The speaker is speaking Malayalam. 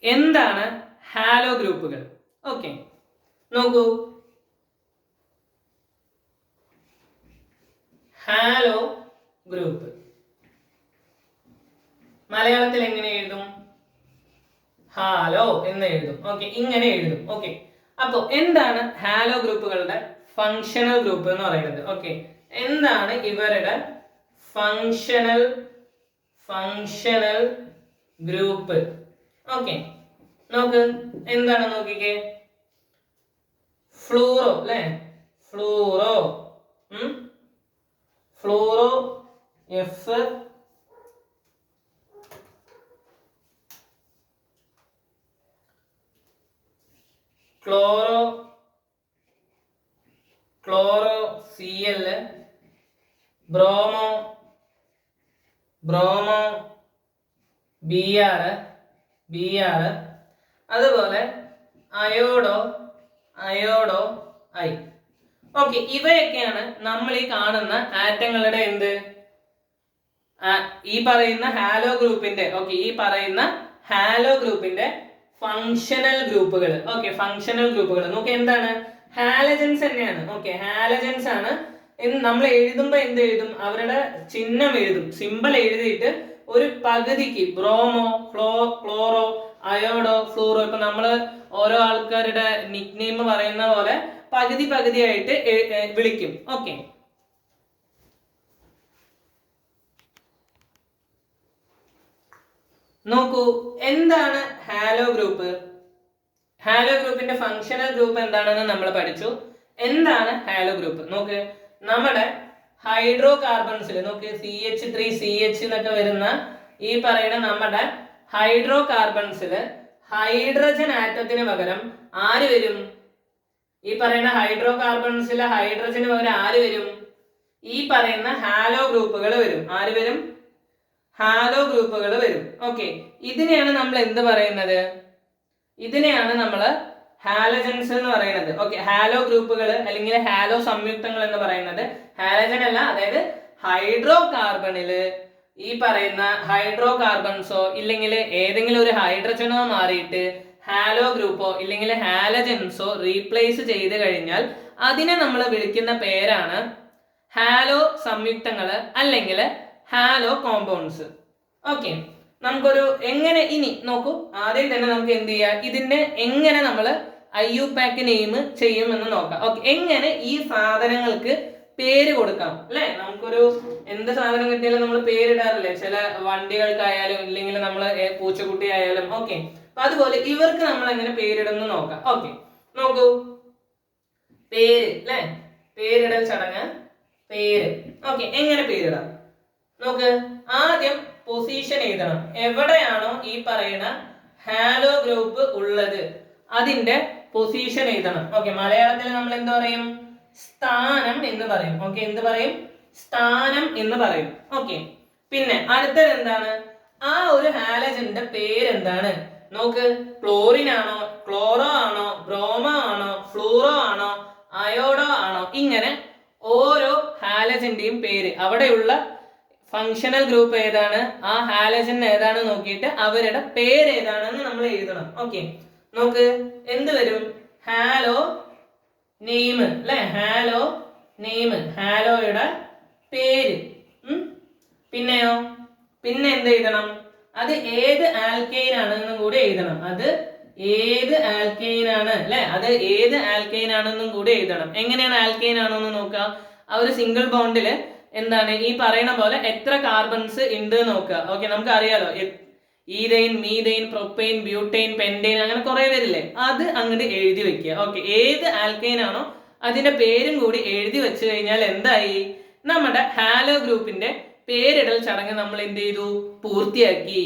എന്താണ് ഹാലോ ഗ്രൂപ്പുകൾ? ഓക്കെ, നോക്കൂ. ഹാലോ ഗ്രൂപ്പ് മലയാളത്തിൽ എങ്ങനെ എഴുതും? ഹാലോ എന്ന് എഴുതും. ഓക്കെ, ഇങ്ങനെ എഴുതും. ഓക്കെ, അപ്പൊ എന്താണ് ഹാലോ ഗ്രൂപ്പുകളുടെ ഫങ്ഷണൽ ഗ്രൂപ്പ് എന്ന് പറയുന്നത്? ഓക്കെ, എന്താണ് ഇവരുടെ ഫങ്ഷണൽ ഗ്രൂപ്പ്? ഓക്കെ, നോക്ക് എന്താണ് നോക്കിക്കേ. ഫ്ലൂറോ അല്ലെ, fluoro F, chloro Cl, bromo Br, അതുപോലെ അയോഡോ I. ഓക്കെ, ഇവയൊക്കെയാണ് നമ്മൾ ഈ കാണുന്ന ആറ്റങ്ങളുടെ എന്ത്, ഈ പറയുന്ന ഹാലോ ഗ്രൂപ്പിന്റെ, ഓക്കെ, ഈ പറയുന്ന ഹാലോ ഗ്രൂപ്പിന്റെ ഫങ്ഷണൽ ഗ്രൂപ്പുകൾ. ഓക്കെ, ഫങ്ഷണൽ ഗ്രൂപ്പുകൾ നോക്കി എന്താണ്? ഹാലജൻസ് തന്നെയാണ്. ഓക്കെ, ഹാലജൻസ് ആണ്. നമ്മൾ എഴുതുമ്പോ എന്ത് എഴുതും? അവരുടെ ചിഹ്നം എഴുതും, സിമ്പൽ എഴുതിയിട്ട് ഒരു പകുതിക്ക് ബ്രോമോ, ക്ലോറോ, അയോഡോ, ഫ്ലൂറോ, ഇപ്പൊ നമ്മള് ഓരോ ആൾക്കാരുടെ നിക് നെയിം പറയുന്ന പോലെ പകുതിയായിട്ട് വിളിക്കും. ഓക്കെ, നോക്കൂ എന്താണ് ഹാലോ ഗ്രൂപ്പ്. ഹാലോ ഗ്രൂപ്പിന്റെ ഫങ്ഷണൽ ഗ്രൂപ്പ് എന്താണെന്ന് നമ്മൾ പഠിച്ചു. എന്താണ് ഹാലോ ഗ്രൂപ്പ്? നോക്ക്, നമ്മുടെ ഹൈഡ്രോ കാർബൺസിൽ നോക്ക് CH3CH എന്നൊക്കെ വരുന്ന ഈ പറയുന്ന നമ്മുടെ ഹൈഡ്രോ കാർബൺസിൽ ഹൈഡ്രജൻ ആറ്റത്തിന് പകരം ആര് വരും? ഈ പറയുന്ന ഹൈഡ്രോ കാർബൺസിലെ ഹൈഡ്രജന് പകരം ആര് വരും? ഈ പറയുന്ന ഹാലോ ഗ്രൂപ്പുകൾ വരും. ആര് വരും? ഹാലോ ഗ്രൂപ്പുകൾ വരും. ഓക്കെ, ഇതിനെയാണ് നമ്മൾ എന്ത് പറയുന്നത്? ഇതിനെയാണ് നമ്മൾ ഹാലജൻസ് എന്ന് പറയുന്നത്. ഓക്കെ, ഹാലോ ഗ്രൂപ്പുകൾ അല്ലെങ്കിൽ ഹാലോ സംയുക്തങ്ങൾ എന്ന് പറയുന്നത് ഹാലജൻ അല്ല, അതായത് ഹൈഡ്രോ കാർബണില് ഈ പറയുന്ന ഹൈഡ്രോ കാർബൺസോ ഇല്ലെങ്കിൽ ഏതെങ്കിലും ഒരു ഹൈഡ്രജനോ മാറിയിട്ട് ഹാലോ ഗ്രൂപ്പോ ഇല്ലെങ്കിൽ ഹാലജൻസോ റീപ്ലേസ് ചെയ്ത് കഴിഞ്ഞാൽ അതിനെ നമ്മൾ വിളിക്കുന്ന പേരാണ് ഹാലോ സംയുക്തങ്ങൾ അല്ലെങ്കിൽ ഹാലോ കോമ്പൗണ്ട്സ്. ഓക്കെ, നമുക്കൊരു എങ്ങനെ ഇനി നോക്കൂ, ആദ്യം തന്നെ നമുക്ക് എന്ത് ചെയ്യാം, ഇതിന്റെ എങ്ങനെ നമ്മൾ IUPAC നെയിം ചെയ്യുമെന്ന് നോക്കാം. ഓക്കെ, എങ്ങനെ ഈ സാധനങ്ങൾക്ക് പേര് കൊടുക്കാം അല്ലെ? നമുക്കൊരു എന്ത് സാധനം കിട്ടിയാലും നമ്മൾ പേരിടാറില്ലേ, ചില വണ്ടികൾക്കായാലും ഇല്ലെങ്കിൽ നമ്മൾ പൂച്ചക്കുട്ടി ആയാലും. ഓക്കെ, അപ്പൊ അതുപോലെ ഇവർക്ക് നമ്മൾ എങ്ങനെ പേരിടുന്നു നോക്കാം. ഓക്കെ, നോക്കൂ, പേര് അല്ലെ, പേരിടൽ ചടങ്ങ്, പേര്. ഓക്കെ, എങ്ങനെ പേരിടാം നോക്ക്. ആദ്യം പൊസിഷൻ എഴുതണം. എവിടെയാണോ ഈ പറയുന്ന ഹാലോ ഗ്രൂപ്പ് ഉള്ളത് അതിന്റെ പൊസിഷൻ എഴുതണം. ഓക്കെ, മലയാളത്തിൽ നമ്മൾ എന്ത് പറയും? സ്ഥാനം എന്ന് പറയും. ഓക്കെ, എന്ത് പറയും? സ്ഥാനം എന്ന് പറയും. ഓക്കെ, പിന്നെ അടുത്തത് എന്താണ്? ആ ഒരു ഹാലജന്റെ പേരെന്താണ്? നോക്ക്, ക്ലോറിൻ ആണോ, ക്ലോറോ ആണോ, ബ്രോമോ ആണോ, ഫ്ലൂറോ ആണോ, അയോഡോ ആണോ, ഇങ്ങനെ ഓരോ ഹാലജന്റെയും പേര്, അവിടെയുള്ള ഫങ്ഷണൽ ഗ്രൂപ്പ് ഏതാണ്, ആ ഹാലജൻ ഏതാണ് നോക്കിയിട്ട് അവരുടെ പേര് ഏതാണെന്ന് നമ്മൾ എഴുതണം. ഓക്കെ, നോക്ക് എന്ത് വരും? ഹാലോ നെയിം അല്ലെ, ഹാലോ നെയിം, ഹാലോയുടെ പേര്. പിന്നെയോ, പിന്നെ എന്ത് എഴുതണം? അത് ഏത് ആൽക്കൈൻ ആണെന്നും കൂടി എഴുതണം. അത് ഏത് ആൽക്കൈൻ ആണ് അല്ലെ, അത് ഏത് ആൽക്കൈൻ ആണെന്നും കൂടി എഴുതണം. എങ്ങനെയാണ് ആൽക്കൈൻ ആണെന്ന് നോക്കുക. ആ ഒരു സിംഗിൾ ബോണ്ടില് എന്താണ് ഈ പറയുന്ന പോലെ എത്ര കാർബൺസ് ഉണ്ട് നോക്കുക. ഓക്കെ, നമുക്ക് അറിയാലോ, ഈഥൈൻ, മീഥൈൻ, പ്രൊപ്പൈൻ, ബ്യൂട്ടൈൻ, പെന്റൈൻ, അങ്ങനെ കുറെ പേരില്ലേ, അത് അങ്ങോട്ട് എഴുതി വെക്കുക. ഓക്കെ, ഏത് ആൽക്കൈൻ ആണോ അതിന്റെ പേരും കൂടി എഴുതി വെച്ച് കഴിഞ്ഞാൽ എന്തായി? നമ്മുടെ ഹാലോ ഗ്രൂപ്പിന്റെ പേരിടൽ ചടങ്ങ് നമ്മൾ എന്ത് ചെയ്തു? പൂർത്തിയാക്കി.